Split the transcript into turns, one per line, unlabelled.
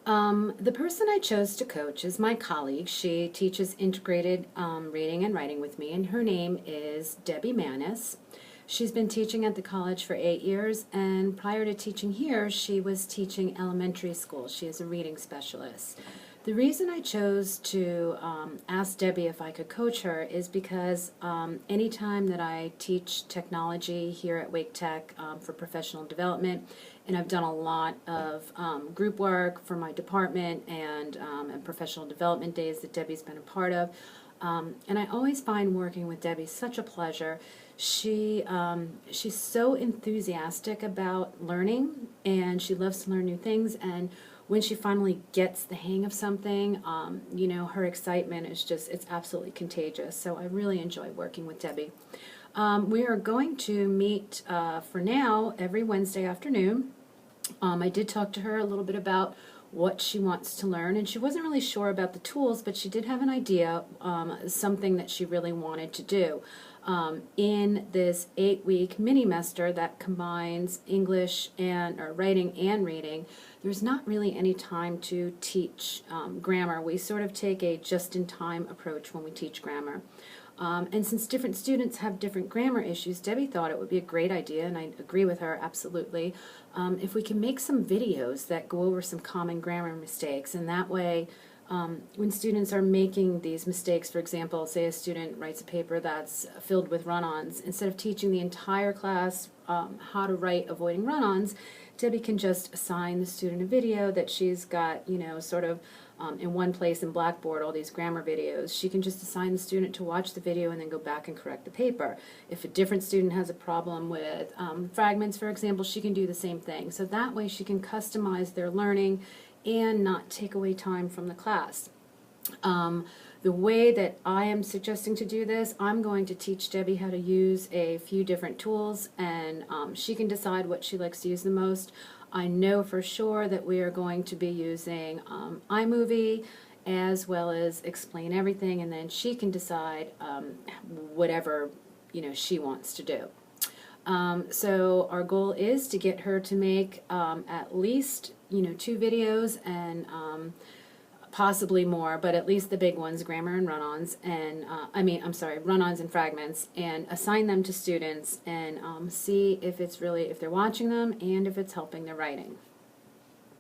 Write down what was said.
The person I chose to coach is my colleague. She teaches integrated reading and writing with me, and her name is Debbie Manis. She's been teaching at the college for 8 years, and prior to teaching here, she was teaching elementary school. She is a reading specialist. The reason I chose to ask Debbie if I could coach her is because anytime that I teach technology here at Wake Tech for professional development, and I've done a lot of group work for my department and professional development days that Debbie's been a part of, and I always find working with Debbie such a pleasure. She's so enthusiastic about learning, and she loves to learn new things, and when she finally gets the hang of something, her excitement is just, it's absolutely contagious. So I really enjoy working with Debbie. We are going to meet, for now, every Wednesday afternoon. I did talk to her a little bit about what she wants to learn, and she wasn't really sure about the tools, but she did have an idea, something that she really wanted to do. In this 8-week mini-mester that combines English or writing and reading, there's not really any time to teach grammar. We sort of take a just-in-time approach when we teach grammar. And since different students have different grammar issues, Debbie thought it would be a great idea, and I agree with her absolutely, if we can make some videos that go over some common grammar mistakes, and that way when students are making these mistakes, for example, say a student writes a paper that's filled with run-ons, instead of teaching the entire class how to write avoiding run-ons, Debbie can just assign the student a video that she's got, sort of in one place in Blackboard, all these grammar videos. She can just assign the student to watch the video and then go back and correct the paper. If a different student has a problem with fragments, for example, she can do the same thing. So that way she can customize their learning and not take away time from the class. The way that I am suggesting to do this, I'm going to teach Debbie how to use a few different tools, and she can decide what she likes to use the most. I know for sure that we are going to be using iMovie as well as Explain Everything, and then she can decide whatever she wants to do. So our goal is to get her to make at least 2 videos, and possibly more, but at least the big ones, grammar and run-ons, and run-ons and fragments, and assign them to students and see if they're watching them and if it's helping their writing.